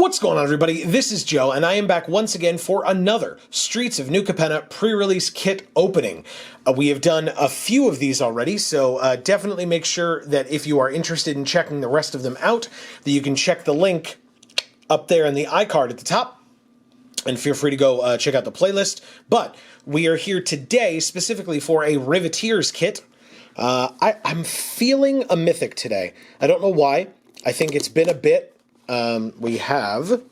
What's going on, everybody? This is Joe, and I am back once again for another Streets of New Capenna pre-release kit opening. We have done a few of these already, so definitely make sure that if you are interested in checking the rest of them out, that you can check the link up there in the iCard at the top, and feel free to go check out the playlist. But we are here today specifically for a Riveteers kit. I'm feeling a Mythic today. I don't know why. I think it's been a bit. We have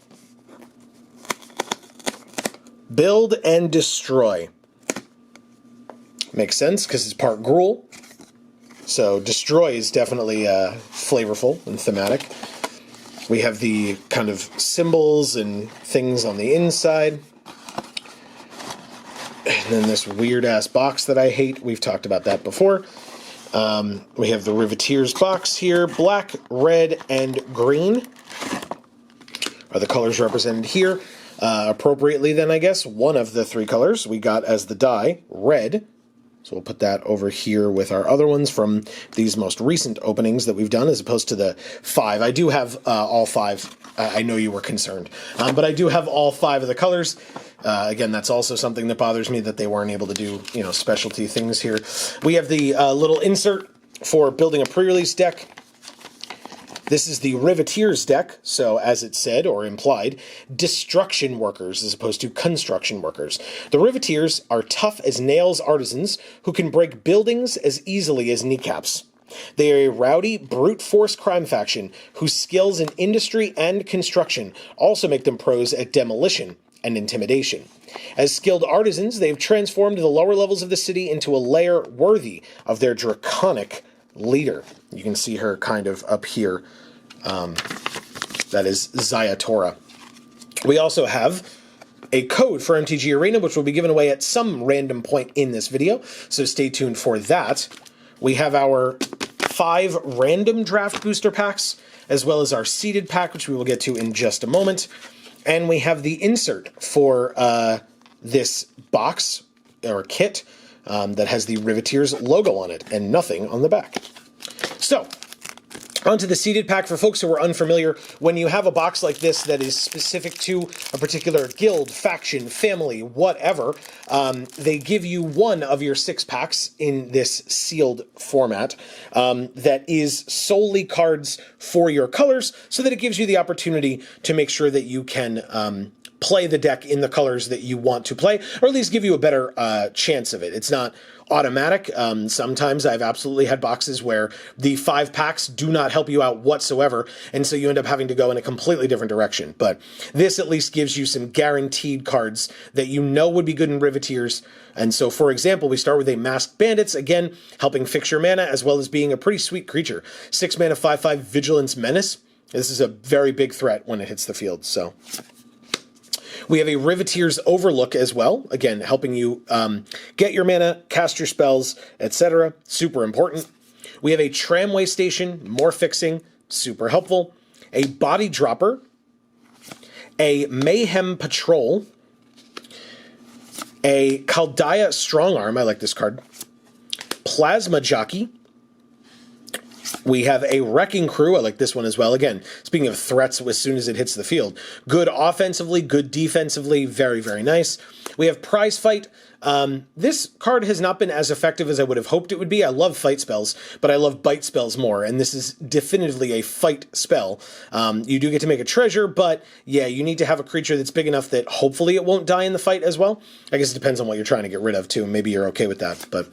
Build and Destroy. Makes sense because it's part Gruul. So Destroy is definitely flavorful and thematic. We have the kind of symbols and things on the inside. And then this weird-ass box that I hate. We've talked about that before. We have the Riveteers box here. Black, red, and green are the colors represented here. Appropriately then, I guess, one of the three colors we got as the die, red. So we'll put that over here with our other ones from these most recent openings that we've done, as opposed to the 5. I do have all 5. I know you were concerned. But I do have all 5 of the colors. Again, that's also something that bothers me, that they weren't able to do, specialty things here. We have the little insert for building a pre-release deck. This is the Riveteers deck, so as it said, or implied, destruction workers as opposed to construction workers. The Riveteers are tough as nails artisans who can break buildings as easily as kneecaps. They are a rowdy, brute force crime faction whose skills in industry and construction also make them pros at demolition and intimidation. As skilled artisans, they have transformed the lower levels of the city into a lair worthy of their draconic leader. You can see her kind of up here. That is Zayatora. We also have a code for MTG Arena, which will be given away at some random point in this video, so stay tuned for that. We have our 5 random draft booster packs, as well as our seeded pack, which we will get to in just a moment. And we have the insert for this box, or kit, that has the Riveteers logo on it, and nothing on the back. So, onto the seeded pack. For folks who are unfamiliar, when you have a box like this that is specific to a particular guild, faction, family, whatever, they give you one of your 6 packs in this sealed format that is solely cards for your colors, so that it gives you the opportunity to make sure that you can play the deck in the colors that you want to play, or at least give you a better chance of it. It's not automatic. Sometimes I've absolutely had boxes where the 5 packs do not help you out whatsoever, and so you end up having to go in a completely different direction. But this at least gives you some guaranteed cards that you know would be good in Riveteers. And so, for example, we start with a Masked Bandits, again, helping fix your mana, as well as being a pretty sweet creature. 6 mana, 5/5 Vigilance Menace. This is a very big threat when it hits the field, so... We have a Riveteers Overlook as well, again, helping you get your mana, cast your spells, etc. Super important. We have a Tramway Station, more fixing, super helpful. A Body Dropper. A Mayhem Patrol. A Chaldaya Strongarm, I like this card. Plasma Jockey. We have a Wrecking Crew. I like this one as well. Again, speaking of threats as soon as it hits the field. Good offensively, good defensively. Very, very nice. We have Prize Fight. This card has not been as effective as I would have hoped it would be. I love fight spells, but I love bite spells more, and this is definitively a fight spell. You do get to make a treasure, but yeah, you need to have a creature that's big enough that hopefully it won't die in the fight as well. I guess it depends on what you're trying to get rid of, too. Maybe you're okay with that, but...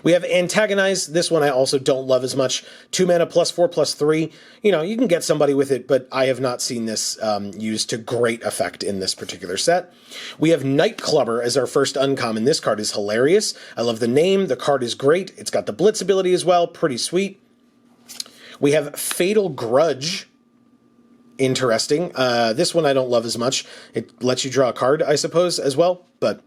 We have Antagonize. This one I also don't love as much. 2 mana, +4/+3. You can get somebody with it, but I have not seen this used to great effect in this particular set. We have Nightclubber as our first uncommon. This card is hilarious. I love the name. The card is great. It's got the Blitz ability as well. Pretty sweet. We have Fatal Grudge. Interesting. This one I don't love as much. It lets you draw a card, I suppose, as well, but...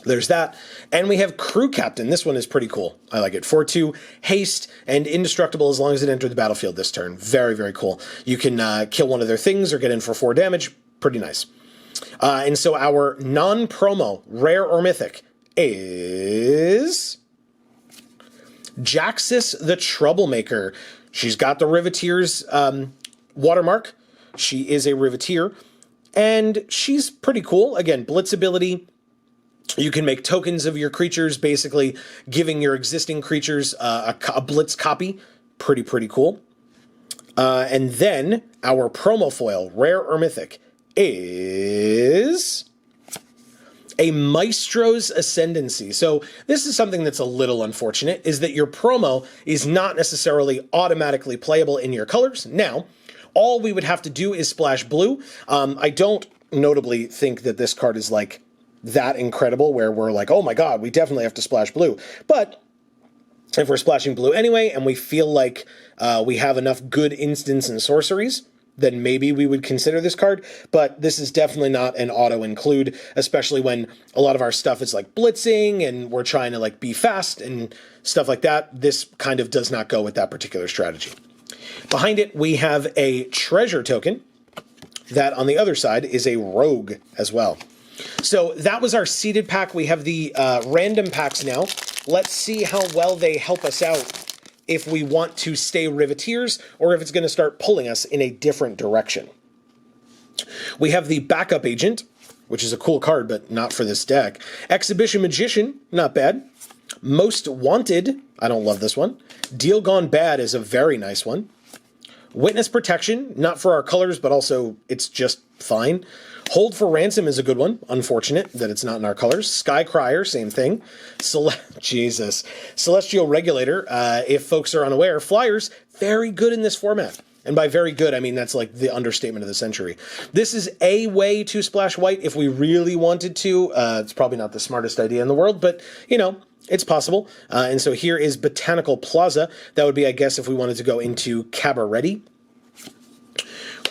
there's that. And we have Crew Captain. This one is pretty cool. I like it. 4/2, haste, and indestructible as long as it entered the battlefield this turn. Very, very cool. You can kill one of their things or get in for 4 damage. Pretty nice. And so our non-promo, rare or mythic, is Jaxis the Troublemaker. She's got the Riveteers watermark. She is a Riveteer, and she's pretty cool. Again, Blitz ability. You can make tokens of your creatures, basically giving your existing creatures a Blitz copy. Pretty cool. And then our promo foil, rare or mythic, is a Maestro's Ascendancy. So this is something that's a little unfortunate, is that your promo is not necessarily automatically playable in your colors. Now, all we would have to do is splash blue. I don't notably think that this card is like that incredible where we're like, oh my god, we definitely have to splash blue. But if we're splashing blue anyway, and we feel like we have enough good instants and sorceries, then maybe we would consider this card. But this is definitely not an auto-include, especially when a lot of our stuff is like blitzing, and we're trying to like be fast and stuff like that. This kind of does not go with that particular strategy. Behind it, we have a treasure token. That, on the other side, is a rogue as well. So that was our seeded pack. We have the random packs now. Let's see how well they help us out if we want to stay Riveteers, or if it's going to start pulling us in a different direction. We have the Backup Agent, which is a cool card, but not for this deck. Exhibition Magician, not bad. Most Wanted, I don't love this one. Deal Gone Bad is a very nice one. Witness Protection, not for our colors, but also it's just fine. Hold for Ransom is a good one. Unfortunate that it's not in our colors. Sky Crier, same thing. Jesus. Celestial Regulator, if folks are unaware. Flyers, very good in this format. And by very good, I mean that's like the understatement of the century. This is a way to splash white if we really wanted to. It's probably not the smartest idea in the world, but, you know, it's possible. And so here is Botanical Plaza. That would be, I guess, if we wanted to go into Cabaret.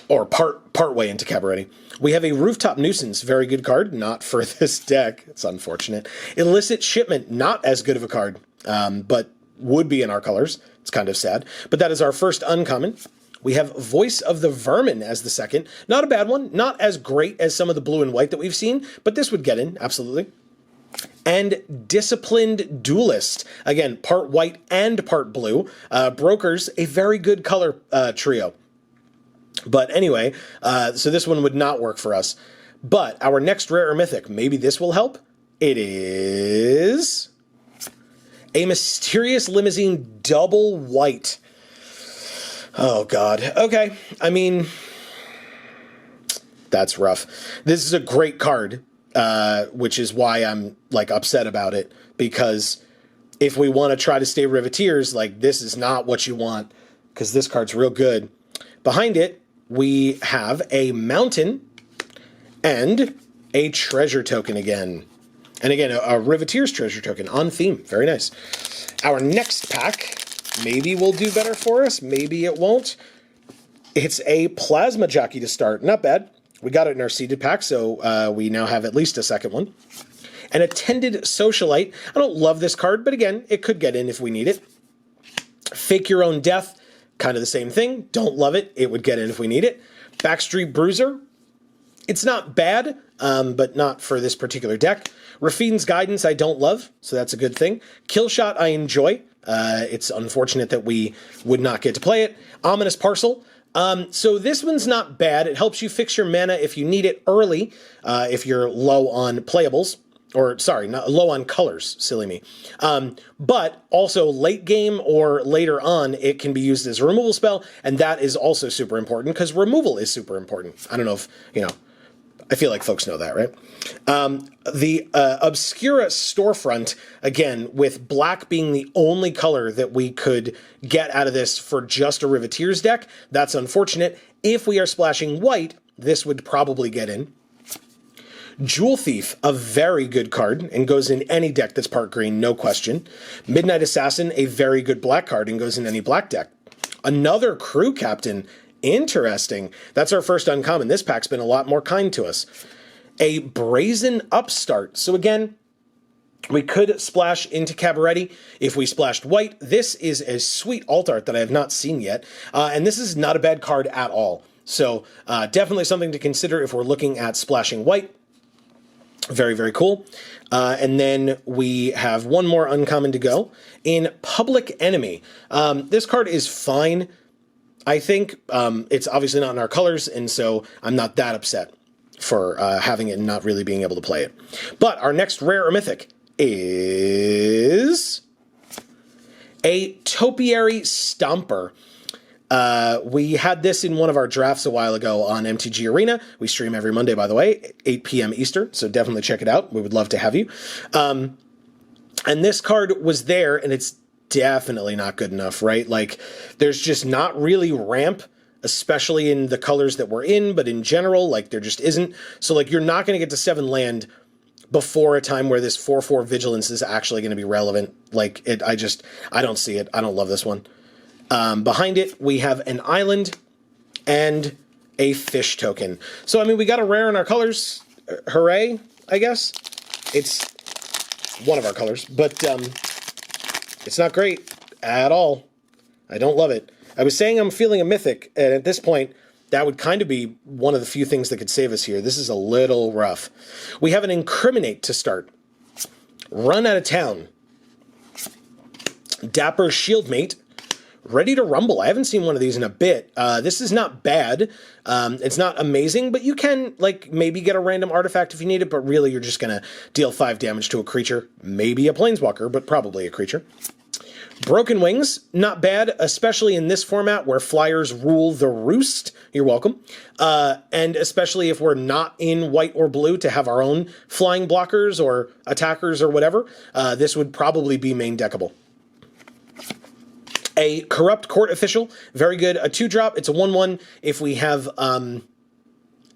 Or part way into Cabaret. We have a Rooftop Nuisance, very good card, not for this deck. It's unfortunate. Illicit Shipment, not as good of a card, but would be in our colors. It's kind of sad. But that is our first uncommon. We have Voice of the Vermin as the second. Not a bad one. Not as great as some of the blue and white that we've seen, but this would get in, absolutely. And Disciplined Duelist. Again, part white and part blue. Brokers, a very good color trio. But anyway, so this one would not work for us. But our next rare or mythic, maybe this will help. It is a Mysterious Limousine double white. Oh, God. Okay. I mean, that's rough. This is a great card, which is why I'm, like, upset about it. Because if we want to try to stay Riveteers, like, this is not what you want. Because this card's real good. Behind it, we have a Mountain and a Treasure Token again. And again, a Riveteers Treasure Token on theme. Very nice. Our next pack maybe will do better for us. Maybe it won't. It's a Plasma Jockey to start. Not bad. We got it in our seeded pack, so we now have at least a second one. An Attended Socialite. I don't love this card, but again, it could get in if we need it. Fake Your Own Death. Kind of the same thing. Don't love it. It would get in if we need it. Backstreet Bruiser. It's not bad, but not for this particular deck. Rafine's Guidance I don't love, so that's a good thing. Killshot I enjoy. It's unfortunate that we would not get to play it. Ominous Parcel. So this one's not bad. It helps you fix your mana if you need it early, if you're low on playables. Or, sorry, not low on colors, silly me. But also late game or later on, it can be used as a removal spell, and that is also super important, because removal is super important. I don't know if, you know, I feel like folks know that, right? The Obscura Storefront, again, with black being the only color that we could get out of this for just a Riveteers deck, that's unfortunate. If we are splashing white, this would probably get in. Jewel Thief, a very good card, and goes in any deck that's part green, no question. Midnight Assassin, a very good black card, and goes in any black deck. Another Crew Captain, interesting. That's our first uncommon. This pack's been a lot more kind to us. A Brazen Upstart. So again, we could splash into Cabaret if we splashed white. This is a sweet alt art that I have not seen yet, and this is not a bad card at all. So definitely something to consider if we're looking at splashing white. Very, very cool. And then we have one more uncommon to go. In Public Enemy, this card is fine. I think it's obviously not in our colors, and so I'm not that upset for having it and not really being able to play it. But our next rare or mythic is a Topiary Stomper. We had this in one of our drafts a while ago on MTG Arena. We stream every Monday, by the way, 8 p.m. Eastern, so definitely check it out. We would love to have you. And this card was there, and it's definitely not good enough, right? Like, there's just not really ramp, especially in the colors that we're in, but in general, like, there just isn't. So, like, you're not going to get to 7 land before a time where this 4/4 Vigilance is actually going to be relevant. Like, I don't see it. I don't love this one. Behind it, we have an island and a fish token. So, I mean, we got a rare in our colors. Hooray, I guess. It's one of our colors, but it's not great at all. I don't love it. I was saying I'm feeling a mythic, and at this point, that would kind of be one of the few things that could save us here. This is a little rough. We have an Incriminate to start. Run Out of Town. Dapper Shieldmate. Ready to Rumble. I haven't seen one of these in a bit. This is not bad. It's not amazing, but you can, like, maybe get a random artifact if you need it, but really you're just going to deal 5 damage to a creature. Maybe a Planeswalker, but probably a creature. Broken Wings, not bad, especially in this format where flyers rule the roost. You're welcome. And especially if we're not in white or blue to have our own flying blockers or attackers or whatever, this would probably be main deckable. A Corrupt Court Official, very good. A 2-drop, it's a 1/1 if we have,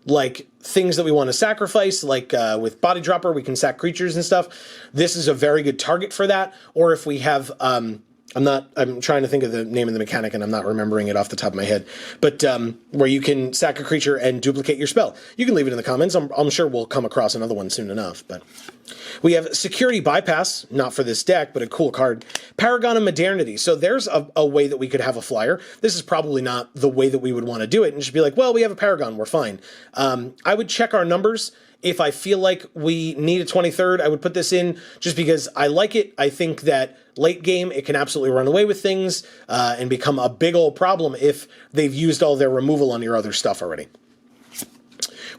like, things that we want to sacrifice, like with Body Dropper, we can sack creatures and stuff. This is a very good target for that. Or if we have, I'm trying to think of the name of the mechanic and I'm not remembering it off the top of my head, but where you can sack a creature and duplicate your spell. You can leave it in the comments. I'm sure we'll come across another one soon enough, but we have Security Bypass, not for this deck, but a cool card. Paragon of Modernity. So there's a way that we could have a flyer. This is probably not the way that we would want to do it and just be like, well, we have a Paragon, we're fine. I would check our numbers. If I feel like we need a 23rd, I would put this in just because I like it. I think that late game, it can absolutely run away with things and become a big old problem if they've used all their removal on your other stuff already.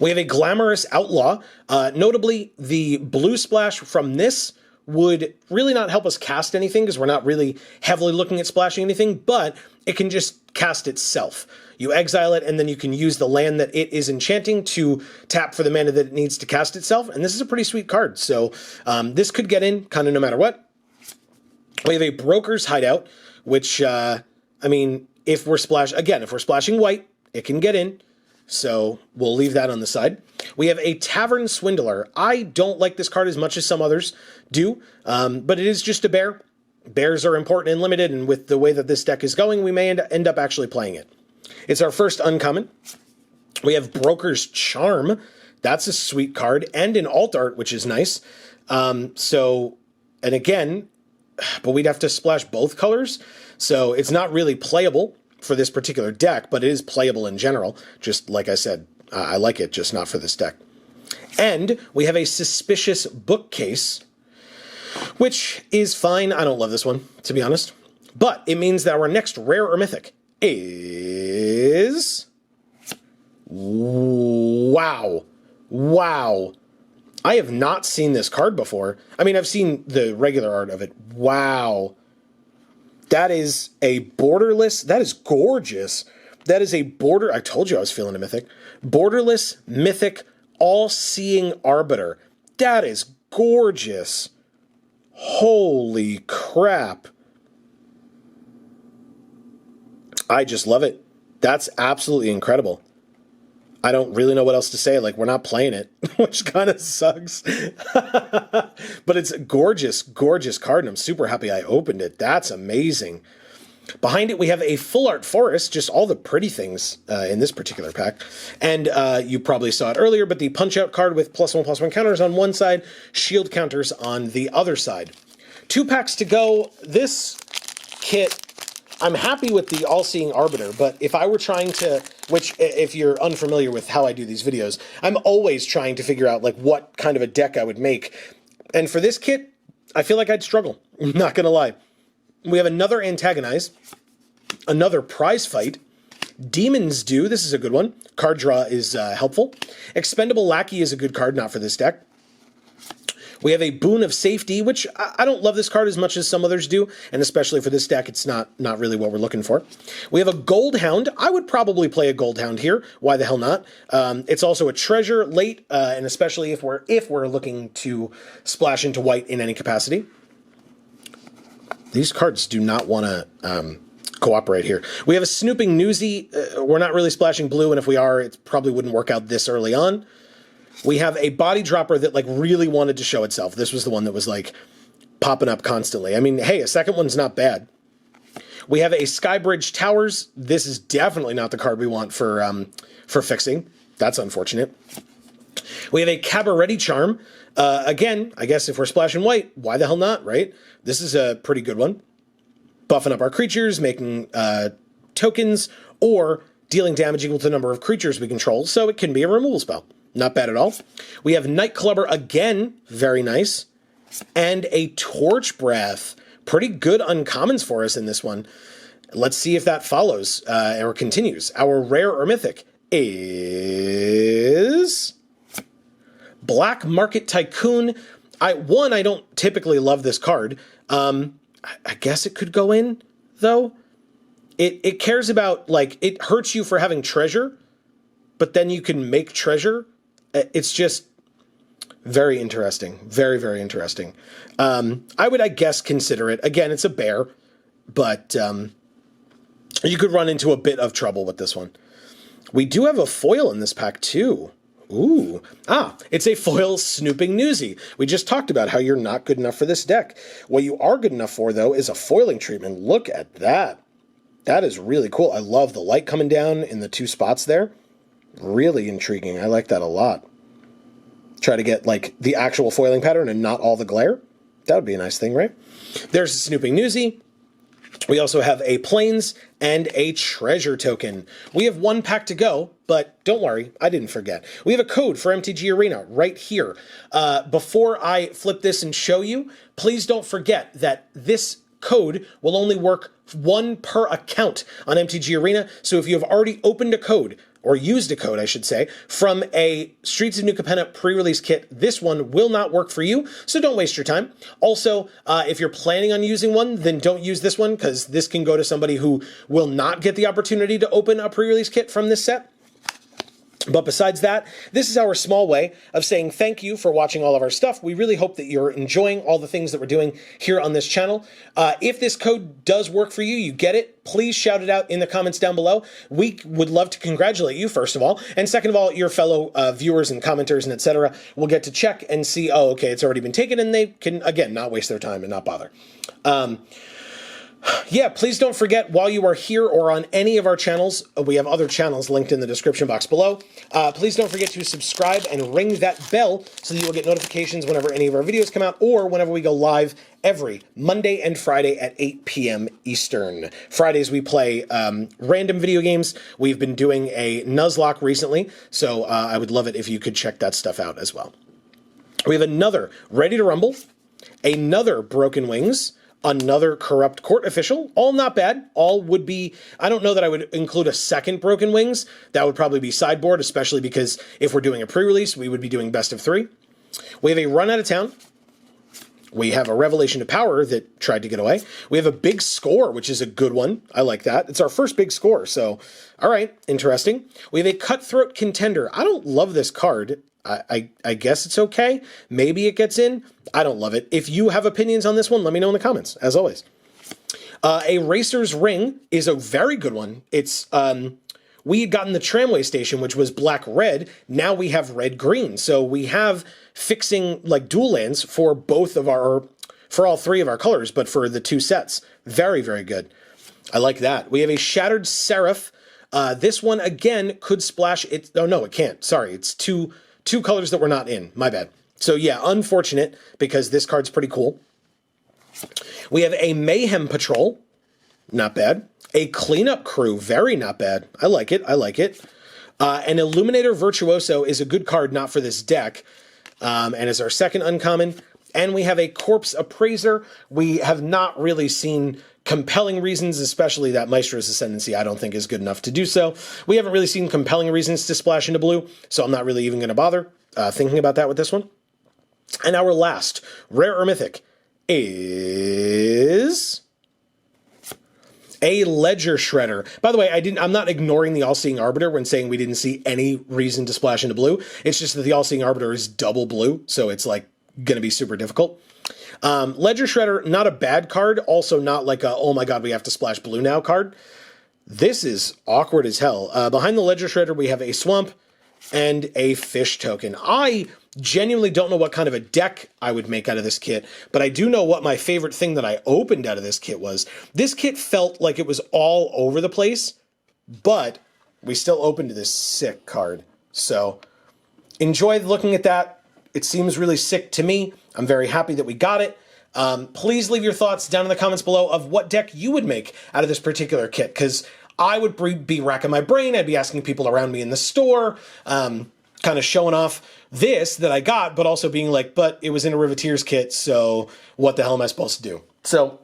We have a Glamorous Outlaw. Notably, the blue splash from this would really not help us cast anything because we're not really heavily looking at splashing anything, but it can just cast itself. You exile it, and then you can use the land that it is enchanting to tap for the mana that it needs to cast itself, and this is a pretty sweet card. So this could get in kind of no matter what. We have a Broker's Hideout, which, I mean, if we're splashing white, it can get in. So we'll leave that on the side. We have a Tavern Swindler. I don't like this card as much as some others do, but it is just a bear. Bears are important and limited, and with the way that this deck is going, we may end up actually playing it. It's our first uncommon. We have Broker's Charm. That's a sweet card, and an alt art, which is nice. And again, but we'd have to splash both colors, so it's not really playable for this particular deck, but it is playable in general. Just like I said, I like it, just not for this deck. And we have a Suspicious Bookcase, which is fine. I don't love this one, to be honest. But it means that our next rare or mythic is... Wow. Wow. I have not seen this card before. I mean, I've seen the regular art of it. Wow. That is a borderless... That is gorgeous. That is a I told you I was feeling a mythic. Borderless mythic all-seeing arbiter. That is gorgeous. Holy crap. I just love it. That's absolutely incredible. I don't really know what else to say. Like, we're not playing it, which kind of sucks. But it's a gorgeous, gorgeous card, and I'm super happy I opened it. That's amazing. Behind it, we have a full art forest, just all the pretty things in this particular pack. And you probably saw it earlier, but the punch-out card with +1/+1 counters on one side, shield counters on the other side. 2 packs to go. This kit, I'm happy with the all-seeing arbiter, but if I were trying to, which if you're unfamiliar with how I do these videos, I'm always trying to figure out like what kind of a deck I would make. And for this kit, I feel like I'd struggle. I'm not going to lie. We have another Antagonize, another Prize Fight, Demon's Due, this is a good one. Card draw is helpful. Expendable Lackey is a good card, not for this deck. We have a Boon of Safety, which I don't love this card as much as some others do, and especially for this deck, it's not really what we're looking for. We have a Gold Hound. I would probably play a Gold Hound here. Why the hell not? It's also a treasure late, and especially if we're looking to splash into white in any capacity. These cards do not want to cooperate here. We have a Snooping Newsy. We're not really splashing blue, and if we are, it probably wouldn't work out this early on. We have a Body Dropper that like really wanted to show itself. This was the one that was like popping up constantly. I mean, hey, a second one's not bad. We have a Skybridge Towers. This is definitely not the card we want for fixing. That's unfortunate. We have a Cabaret Charm. Again, I guess if we're splashing white, why the hell not, right? This is a pretty good one. Buffing up our creatures, making tokens, or dealing damage equal to the number of creatures we control, so it can be a removal spell. Not bad at all. We have Night Clubber again, very nice. And a Torch Breath. Pretty good uncommons for us in this one. Let's see if that follows or continues. Our rare or mythic is Black Market Tycoon. I don't typically love this card. I guess it could go in, though. It cares about, like, it hurts you for having treasure, but then you can make treasure. It's just very interesting. Very, very interesting. I would, I guess, consider it. Again, it's a bear, but you could run into a bit of trouble with this one. We do have a foil in this pack, too. Ooh. It's a foil Snooping Newsy. We just talked about how you're not good enough for this deck. What you are good enough for, though, is a foiling treatment. Look at that. That is really cool. I love the light coming down in the two spots there. Really intriguing. I like that a lot. Try to get, like, the actual foiling pattern and not all the glare. That would be a nice thing, right? There's a Snooping Newsy. We also have a Plains and a Treasure Token. We have one pack to go, but don't worry, I didn't forget. We have a code for MTG Arena right here. Before I flip this and show you, please don't forget that this code will only work one per account on MTG Arena. So if you have already opened a code, or used a code, I should say, from a Streets of New Capenna pre-release kit, this one will not work for you, so don't waste your time. Also, if you're planning on using one, then don't use this one, because this can go to somebody who will not get the opportunity to open a pre-release kit from this set. But besides that, this is our small way of saying thank you for watching all of our stuff. We really hope that you're enjoying all the things that we're doing here on this channel. If this code does work for you, you get it, please shout it out in the comments down below. We would love to congratulate you, first of all. And second of all, your fellow viewers and commenters and etc. will get to check and see, oh, okay, it's already been taken, and they can, again, not waste their time and not bother. Yeah, please don't forget, while you are here or on any of our channels, we have other channels linked in the description box below. Please don't forget to subscribe and ring that bell so that you will get notifications whenever any of our videos come out or whenever we go live every Monday and Friday at 8 p.m. Eastern. Fridays we play random video games. We've been doing a Nuzlocke recently, so I would love it if you could check that stuff out as well. We have another Ready to Rumble, another Broken Wings, another Corrupt Court Official. All not bad. All would be, I don't know that I would include a second Broken Wings. That would probably be sideboard, especially because if we're doing a pre-release, we would be doing best of 3. We have a Run Out of Town. We have a Revelation to Power that tried to get away. We have a Big Score, which is a good one. I like that. It's our first big score, so all right, interesting. We have a Cutthroat Contender. I don't love this card. I guess it's okay. Maybe it gets in. I don't love it. If you have opinions on this one, let me know in the comments, as always. A Racer's Ring is a very good one. It's we had gotten the Tramway Station, which was black-red. Now we have red-green. So we have fixing like dual lands for both of our, for all 3 of our colors, but for the 2 sets. Very, very good. I like that. We have a Shattered Seraph. This one, again, could splash it. Oh, no, it can't. Sorry, it's two colors that were not in. My bad. So yeah, unfortunate, because this card's pretty cool. We have a Mayhem Patrol. Not bad. A Cleanup Crew. Very not bad. I like it. I like it. An Illuminator Virtuoso is a good card, not for this deck, and is our second uncommon. And we have a Corpse Appraiser. We have not really seen compelling reasons, especially that Maestro's Ascendancy, I don't think is good enough to do so. We haven't really seen compelling reasons to splash into blue, so I'm not really even going to bother thinking about that with this one. And our last rare or mythic is a Ledger Shredder. By the way, I'm not ignoring the All-Seeing Arbiter when saying we didn't see any reason to splash into blue. It's just that the All-Seeing Arbiter is double blue, so it's like going to be super difficult. Ledger Shredder, not a bad card, also not like a, oh my god, we have to splash blue now card. This is awkward as hell. Behind the Ledger Shredder, we have a Swamp and a Fish token. I genuinely don't know what kind of a deck I would make out of this kit, but I do know what my favorite thing that I opened out of this kit was. This kit felt like it was all over the place, but we still opened this sick card. So enjoy looking at that. It seems really sick to me. I'm very happy that we got it. Please leave your thoughts down in the comments below of what deck you would make out of this particular kit, because I would be racking my brain. I'd be asking people around me in the store, kind of showing off this that I got, but also being like, but it was in a Riveteers kit, so what the hell am I supposed to do? So,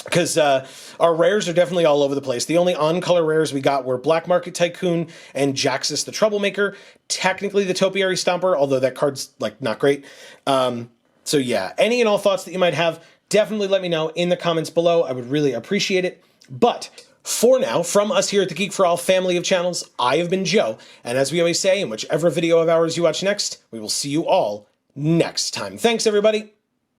because our rares are definitely all over the place. The only on-color rares we got were Black Market Tycoon and Jaxis the Troublemaker. Technically the Topiary Stomper, although that card's like not great. So yeah, any and all thoughts that you might have, definitely let me know in the comments below. I would really appreciate it. But for now, from us here at the Geek for All family of channels, I have been Joe, and as we always say, in whichever video of ours you watch next, we will see you all next time. Thanks, everybody.